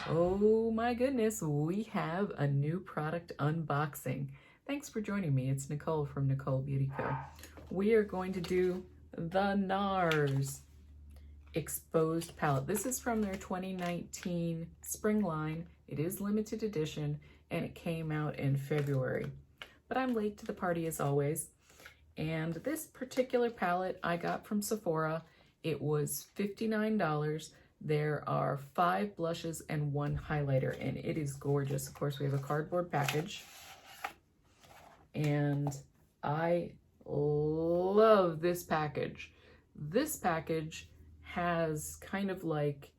Oh my goodness, we have a new product unboxing. Thanks for joining me. It's Nicole from Nicole Beauty Co. We are going to do the Nars Exposed Palette. This is from their 2019 spring line. It is limited edition and it came out in February. But I'm late to the party as always. And this particular palette I got from Sephora. It was $59. There are 5 blushes and 1 highlighter, and it is gorgeous. Of course, we have a cardboard package, and I love this package. This package has kind of like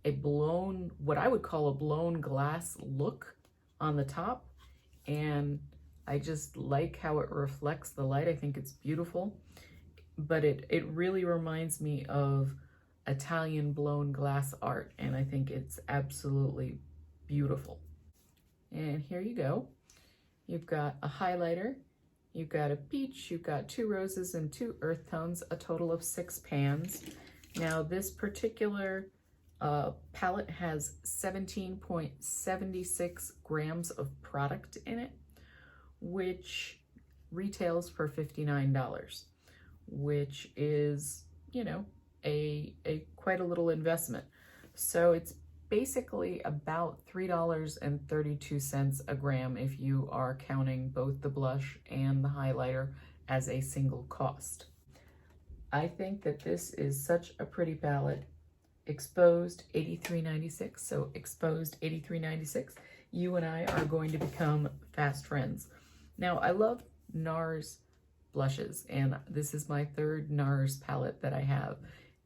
a blown, what I would call a blown glass look on the top, and I just like how it reflects the light. I think it's beautiful, but it really reminds me of Italian blown glass art, and I think it's absolutely beautiful. And here you go. You've got a highlighter, you've got a peach, you've got 2 roses and 2 earth tones, a total of 6 pans. Now this particular palette has 17.76 grams of product in it, which retails for $59, which is, you know, a quite a little investment. So it's basically about $3.32 a gram if you are counting both the blush and the highlighter as a single cost. I think that this is such a pretty palette. Exposed $83.96, so exposed $83.96. You and I are going to become fast friends. Now, I love Nars blushes, and this is my 3rd Nars palette that I have.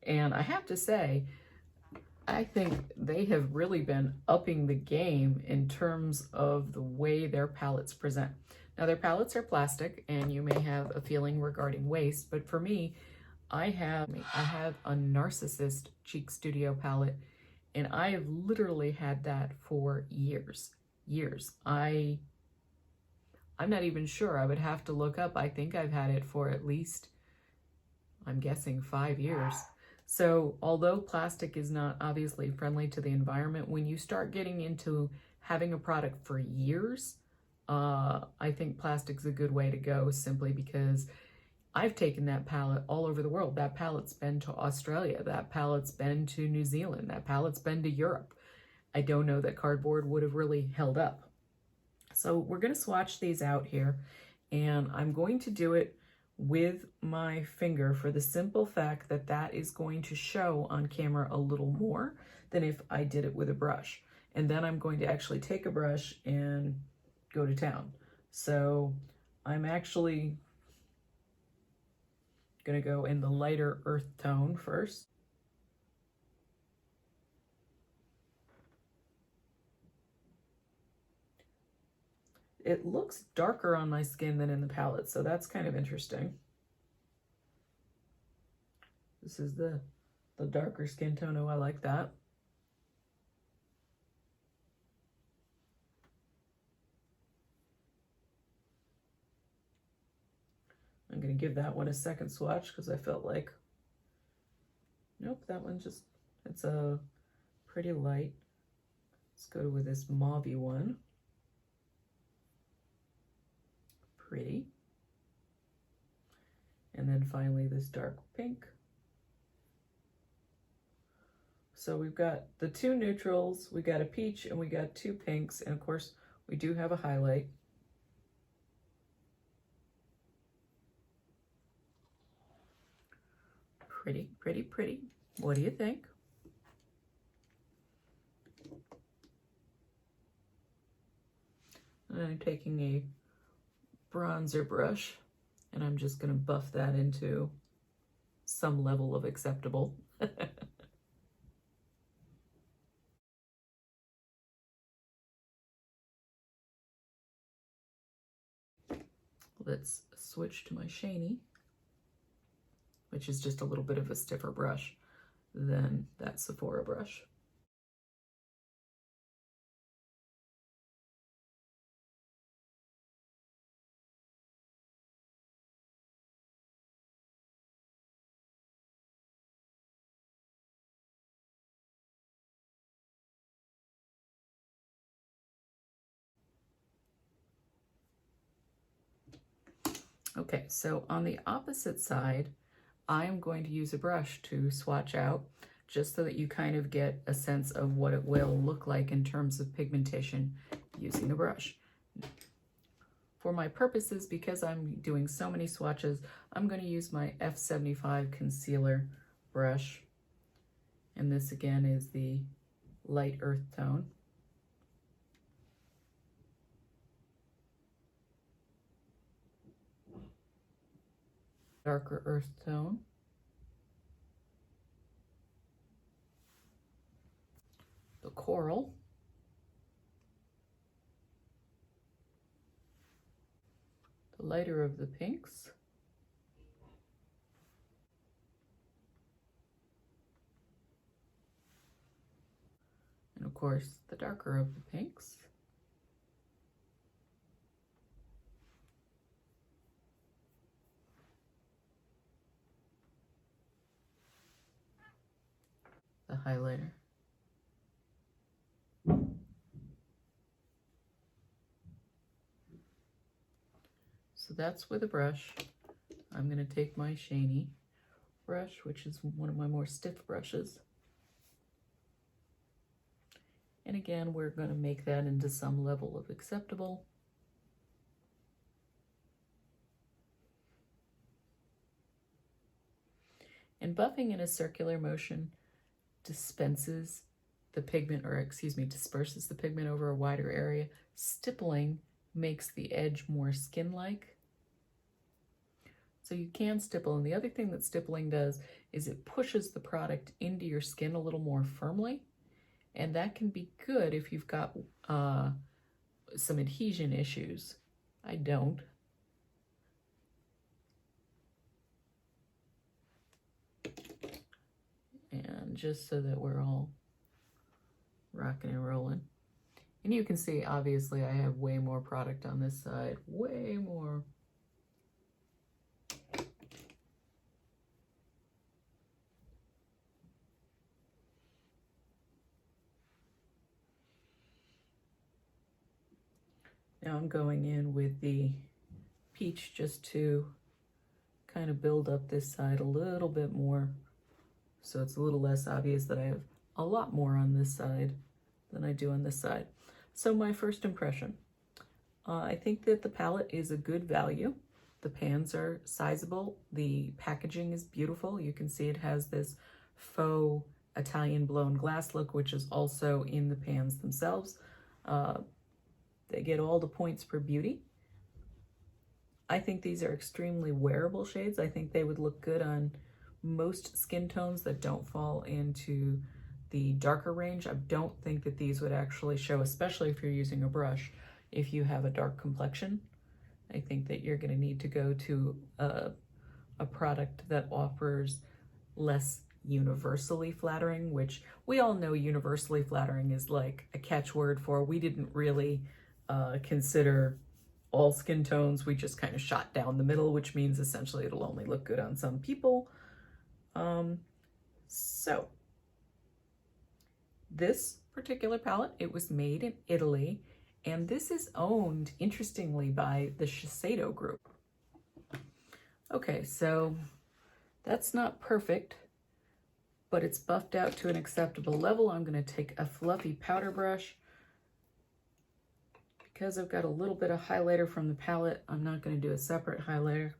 And I have to say, I think they have really been upping the game in terms of the way their palettes present. Now, their palettes are plastic, and you may have a feeling regarding waste, but for me, I have a Narcissist Cheek Studio palette, and I have literally had that for years. I'm not even sure. I would have to look up. I think I've had it for at least, I'm guessing, 5 years. So although plastic is not obviously friendly to the environment, when you start getting into having a product for years, I think plastic's a good way to go, simply because I've taken that palette all over the world. That palette's been to Australia. That palette's been to New Zealand. That palette's been to Europe. I don't know that cardboard would have really held up. So we're going to swatch these out here, and I'm going to do it with my finger for the simple fact that that is going to show on camera a little more than if I did it with a brush. And then I'm going to actually take a brush and go to town. So I'm actually going to go in the lighter earth tone first. It looks darker on my skin than in the palette, so that's kind of interesting. This is the darker skin tone. Oh, I like that. I'm going to give that one a second swatch because I felt like, nope, that one just, it's a pretty light. Let's go with this mauvey one. Pretty. And then finally this dark pink. So we've got the 2 neutrals, we got a peach, and we got 2 pinks, and of course we do have a highlight. Pretty, pretty, pretty. What do you think? And I'm taking a bronzer brush, and I'm just going to buff that into some level of acceptable. Let's switch to my Shiny, which is just a little bit of a stiffer brush than that Sephora brush. Okay, so on the opposite side, I am going to use a brush to swatch out, just so that you kind of get a sense of what it will look like in terms of pigmentation using a brush. For my purposes, because I'm doing so many swatches, I'm going to use my F75 concealer brush. And this again is the light earth tone. Darker earth tone. The coral. The lighter of the pinks. And of course, the darker of the pinks. The highlighter. So that's with a brush. I'm going to take my Shiny brush, which is one of my more stiff brushes. And again, we're going to make that into some level of acceptable. And buffing in a circular motion dispenses the pigment, or excuse me, disperses the pigment over a wider area. Stippling makes the edge more skin-like. So you can stipple, and the other thing that stippling does is it pushes the product into your skin a little more firmly, and that can be good if you've got some adhesion issues. I don't. And just so that we're all rocking and rolling. And you can see, obviously, I have way more product on this side, way more. Now I'm going in with the peach just to kind of build up this side a little bit more, so it's a little less obvious that I have a lot more on this side than I do on this side. So my first impression, I think that the palette is a good value. The pans are sizable. The packaging is beautiful. You can see it has this faux Italian blown glass look, which is also in the pans themselves. They get all the points for beauty. I think these are extremely wearable shades. I think they would look good on most skin tones that don't fall into the darker range. I don't think that these would actually show, especially if you're using a brush, if you have a dark complexion. I think that you're going to need to go to a product that offers less universally flattering, which we all know universally flattering is like a catchword for, we didn't really consider all skin tones. We just kind of shot down the middle, which means essentially it'll only look good on some people. So this particular palette, it was made in Italy, and this is owned, interestingly, by the Shiseido group. Okay, so that's not perfect, but it's buffed out to an acceptable level. I'm going to take a fluffy powder brush. Because I've got a little bit of highlighter from the palette, I'm not going to do a separate highlighter.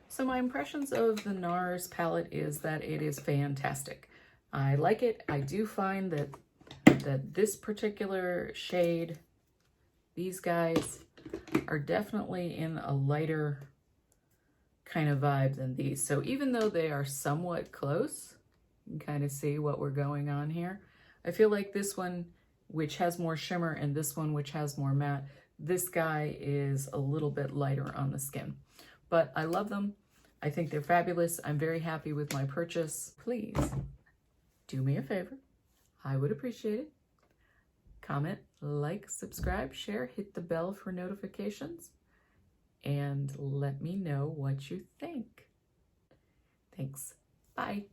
So my impressions of the Nars palette is that it is fantastic. I like it. I do find that this particular shade, these guys, are definitely in a lighter kind of vibe than these. So even though they are somewhat close, you can kind of see what we're going on here. I feel like this one, which has more shimmer, and this one, which has more matte, this guy is a little bit lighter on the skin. But I love them. I think they're fabulous. I'm very happy with my purchase. Please do me a favor. I would appreciate it. Comment, like, subscribe, share, hit the bell for notifications, and let me know what you think. Thanks. Bye.